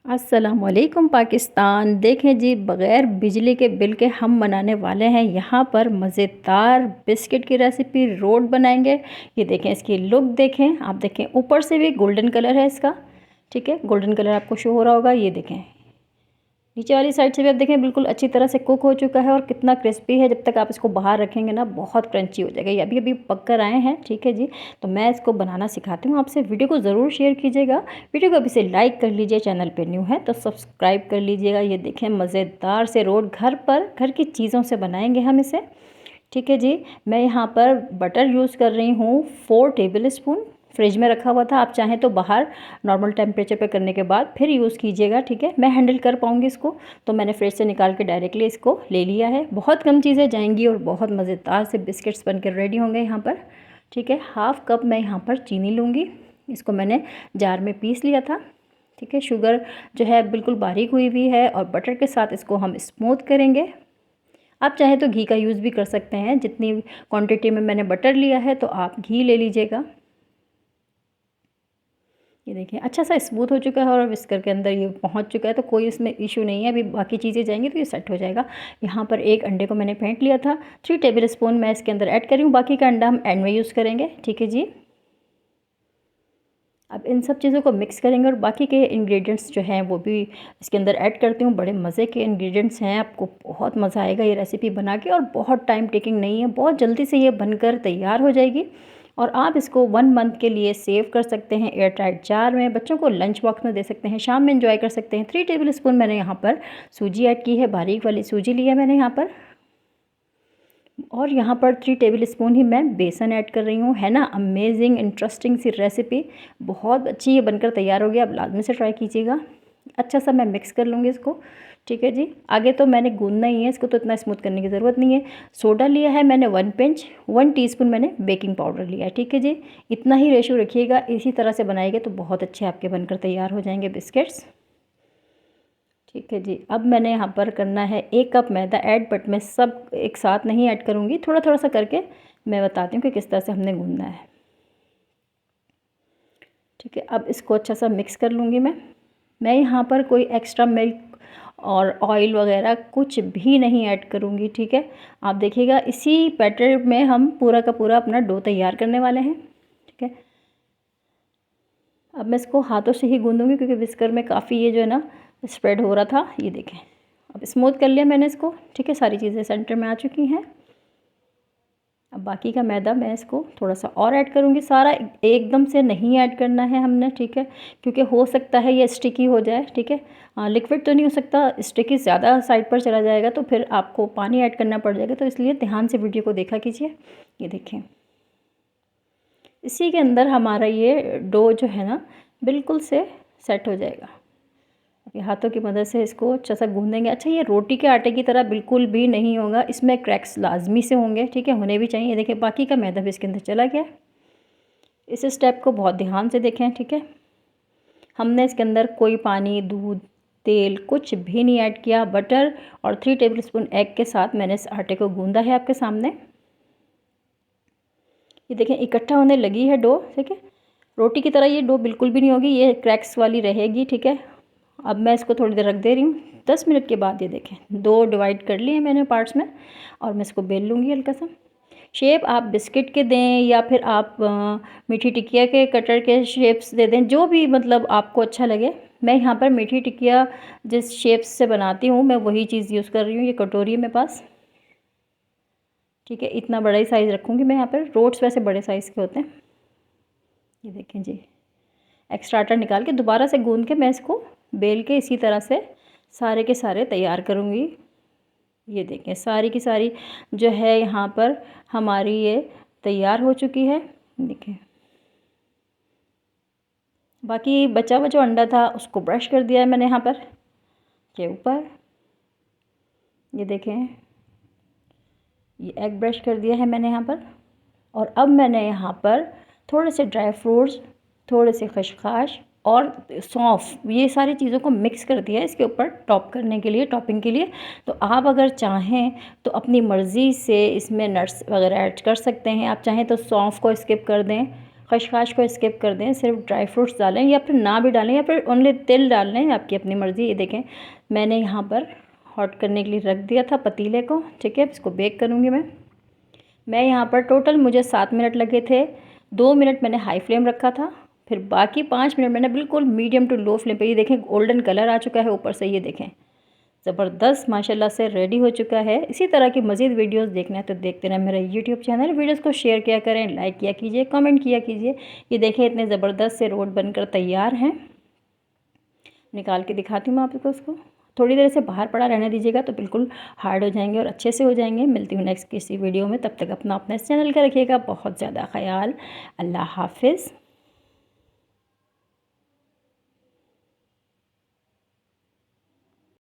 अस्सलामुअलैकुम पाकिस्तान। देखें जी, बग़ैर बिजली के बिल के हम बनाने वाले हैं यहाँ पर मज़ेदार बिस्किट की रेसिपी। रोड बनाएंगे। ये देखें, इसकी लुक देखें, आप देखें ऊपर से भी गोल्डन कलर है इसका। ठीक है, गोल्डन कलर आपको शो हो रहा होगा। ये देखें नीचे वाली साइड से भी आप देखें बिल्कुल अच्छी तरह से कुक हो चुका है और कितना क्रिस्पी है। जब तक आप इसको बाहर रखेंगे ना, बहुत क्रंची हो जाएगा। ये अभी अभी पक कर आए हैं। ठीक है जी, तो मैं इसको बनाना सिखाती हूँ आपसे। वीडियो को ज़रूर शेयर कीजिएगा। वीडियो को अभी से लाइक कर लीजिए, चैनल पे न्यू है तो सब्सक्राइब कर लीजिएगा। ये देखें मज़ेदार से रोड घर की चीज़ों से बनाएंगे हम इसे। ठीक है जी, मैं यहाँ पर बटर यूज़ कर रही हूँ 4 टेबल स्पून। फ्रिज में रखा हुआ था, आप चाहें तो बाहर नॉर्मल टेम्परेचर पे करने के बाद फिर यूज़ कीजिएगा। ठीक है, मैं हैंडल कर पाऊँगी इसको, तो मैंने फ्रिज से निकाल के डायरेक्टली इसको ले लिया है। बहुत कम चीज़ें जाएंगी और बहुत मज़ेदार से बिस्किट्स बनकर रेडी होंगे यहाँ पर। ठीक है, हाफ़ कप मैं यहाँ पर चीनी लूँगी। इसको मैंने जार में पीस लिया था। ठीक है, शुगर जो है बिल्कुल बारीक हुई हुई है और बटर के साथ इसको हम स्मूथ करेंगे। आप चाहें तो घी का यूज़ भी कर सकते हैं। जितनी क्वांटिटी में मैंने बटर लिया है तो आप घी ले लीजिएगा। ये देखिए अच्छा सा स्मूथ हो चुका है और विस्कर के अंदर ये पहुंच चुका है, तो कोई इसमें इशू नहीं है। अभी बाकी चीज़ें जाएंगी तो ये सेट हो जाएगा। यहाँ पर एक अंडे को मैंने फेंट लिया था। 3 टेबल स्पून मैं इसके अंदर ऐड करी हूँ। बाकी का अंडा हम एंड में यूज़ करेंगे। ठीक है जी, अब इन सब चीज़ों को मिक्स करेंगे और बाकी के इंग्रेडिएंट्स जो हैं वो भी इसके अंदर ऐड करती हूँ। बड़े मज़े के इंग्रेडिएंट्स हैं, आपको बहुत मज़ा आएगा ये रेसिपी बना के। और बहुत टाइम टेकिंग नहीं है, बहुत जल्दी से ये बनकर तैयार हो जाएगी। और आप इसको 1 मंथ के लिए सेव कर सकते हैं एयर टाइट जार में। बच्चों को लंच बॉक्स में दे सकते हैं, शाम में एंजॉय कर सकते हैं। 3 टेबल स्पून मैंने यहाँ पर सूजी ऐड की है, बारीक वाली सूजी ली है मैंने यहाँ पर। और यहाँ पर 3 टेबल स्पून ही मैं बेसन ऐड कर रही हूँ। है ना अमेजिंग इंटरेस्टिंग सी रेसिपी, बहुत अच्छी ये बनकर तैयार हो गया। आप लाजमी से ट्राई कीजिएगा। अच्छा सा मैं मिक्स कर लूँगी इसको। ठीक है जी, आगे तो मैंने गूंदना ही है इसको, तो इतना स्मूथ करने की ज़रूरत नहीं है। सोडा लिया है मैंने 1 पिंच, 1 टीस्पून मैंने बेकिंग पाउडर लिया है। ठीक है जी, इतना ही रेशो रखिएगा। इसी तरह से बनाएंगे तो बहुत अच्छे आपके बनकर तैयार हो जाएंगे बिस्किट्स। ठीक है जी, अब मैंने यहाँ पर करना है 1 कप मैदा ऐड, बट मैं सब एक साथ नहीं ऐड करूँगी, थोड़ा थोड़ा सा करके मैं बताती हूँ कि किस तरह से हमने गूंदना है। ठीक है, अब इसको अच्छा सा मिक्स कर लूँगी मैं यहाँ पर कोई एक्स्ट्रा मिल्क और ऑयल वगैरह कुछ भी नहीं ऐड करूँगी। ठीक है, आप देखिएगा इसी बैटर में हम पूरा का पूरा अपना डो तैयार करने वाले हैं। ठीक है, अब मैं इसको हाथों से ही गूंदूंगी क्योंकि विस्कर में काफ़ी ये जो है ना स्प्रेड हो रहा था। ये देखें, अब स्मूथ कर लिया मैंने इसको। ठीक है, सारी चीज़ें सेंटर में आ चुकी हैं। अब बाकी का मैदा मैं इसको थोड़ा सा और ऐड करूँगी। सारा एकदम से नहीं ऐड करना है हमने। ठीक है, क्योंकि हो सकता है ये स्टिकी हो जाए। ठीक है, लिक्विड तो नहीं हो सकता, स्टिकी ज़्यादा साइड पर चला जाएगा तो फिर आपको पानी ऐड करना पड़ जाएगा। तो इसलिए ध्यान से वीडियो को देखा कीजिए। ये देखें, इसी के अंदर हमारा ये डो जो है ना बिल्कुल से सेट हो जाएगा। अभी हाथों की मदद से इसको अच्छा सा गूंदेंगे। अच्छा, ये रोटी के आटे की तरह बिल्कुल भी नहीं होगा, इसमें क्रैक्स लाजमी से होंगे। ठीक है, होने भी चाहिए। देखिए बाकी का मैदा भी इसके अंदर चला गया। इस स्टेप को बहुत ध्यान से देखें। ठीक है, हमने इसके अंदर कोई पानी, दूध, तेल कुछ भी नहीं ऐड किया। बटर और 3 टेबल स्पून एग के साथ मैंने इस आटे को गूंदा है आपके सामने। ये देखें इकट्ठा होने लगी है डो। ठीक है, रोटी की तरह ये डो बिल्कुल भी नहीं होगी, ये क्रैक्स वाली रहेगी। ठीक है, अब मैं इसको थोड़ी देर रख दे रही हूँ। 10 मिनट के बाद ये देखें 2 डिवाइड कर लिए मैंने पार्ट्स में, और मैं इसको बेल लूँगी हल्का सा। शेप आप बिस्किट के दें या फिर आप मीठी टिकिया के कटर के शेप्स दे दें, जो भी मतलब आपको अच्छा लगे। मैं यहाँ पर मीठी टिकिया जिस शेप्स से बनाती हूँ मैं वही चीज़ यूज़ कर रही हूँ। ये कटोरी है मेरे पास। ठीक है, इतना बड़ा ही साइज़ रखूँगी मैं यहाँ पर। रोट्स वैसे बड़े साइज़ के होते हैं। ये देखें जी, एक्स्ट्रा आटा निकाल के दोबारा से गूंद के मैं इसको बेल के इसी तरह से सारे के सारे तैयार करूँगी। ये देखें सारी की सारी जो है यहाँ पर हमारी ये तैयार हो चुकी है। देखें बाकी बचा हुआ जो अंडा था उसको ब्रश कर दिया है मैंने यहाँ पर के ऊपर। ये देखें, ये एग ब्रश कर दिया है मैंने यहाँ पर। और अब मैंने यहाँ पर थोड़े से ड्राई फ्रूट्स, थोड़े से खसखस और सौंफ, ये सारी चीज़ों को मिक्स कर दिया है इसके ऊपर टॉप करने के लिए, टॉपिंग के लिए। तो आप अगर चाहें तो अपनी मर्ज़ी से इसमें नट्स वगैरह ऐड कर सकते हैं। आप चाहें तो सौंफ को स्किप कर दें, खशखाश को स्किप कर दें, सिर्फ ड्राई फ्रूट्स डालें या फिर ना भी डालें या फिर ओनली तिल डाल लें, आपकी अपनी मर्ज़ी। ये देखें मैंने यहाँ पर हॉट करने के लिए रख दिया था पतीले को, ठीक है। इसको बेक करूँगी मैं यहाँ पर टोटल मुझे 7 मिनट लगे थे। 2 मिनट मैंने हाई फ्लेम रखा था, फिर बाकी 5 मिनट मैंने बिल्कुल मीडियम टू लो फ्लेम पे। ये देखें गोल्डन कलर आ चुका है ऊपर से, ये देखें ज़बरदस्त माशाल्लाह से रेडी हो चुका है। इसी तरह की मज़ीद वीडियोस देखना है तो देखते रहें मेरा यूट्यूब चैनल। वीडियोस को शेयर किया करें, लाइक किया कीजिए, कमेंट किया कीजिए। ये देखें इतने ज़बरदस्त से रोड बनकर तैयार हैं। निकाल के दिखाती हूँ मैं आपको इसको। थोड़ी देर से बाहर पड़ा रहने दीजिएगा तो बिल्कुल हार्ड हो जाएंगे और अच्छे से हो जाएंगे। मिलती हूँ नेक्स्ट किसी वीडियो में, तब तक अपना अपने इस चैनल का रखिएगा बहुत ज़्यादा ख्याल। अल्लाह हाफिज़।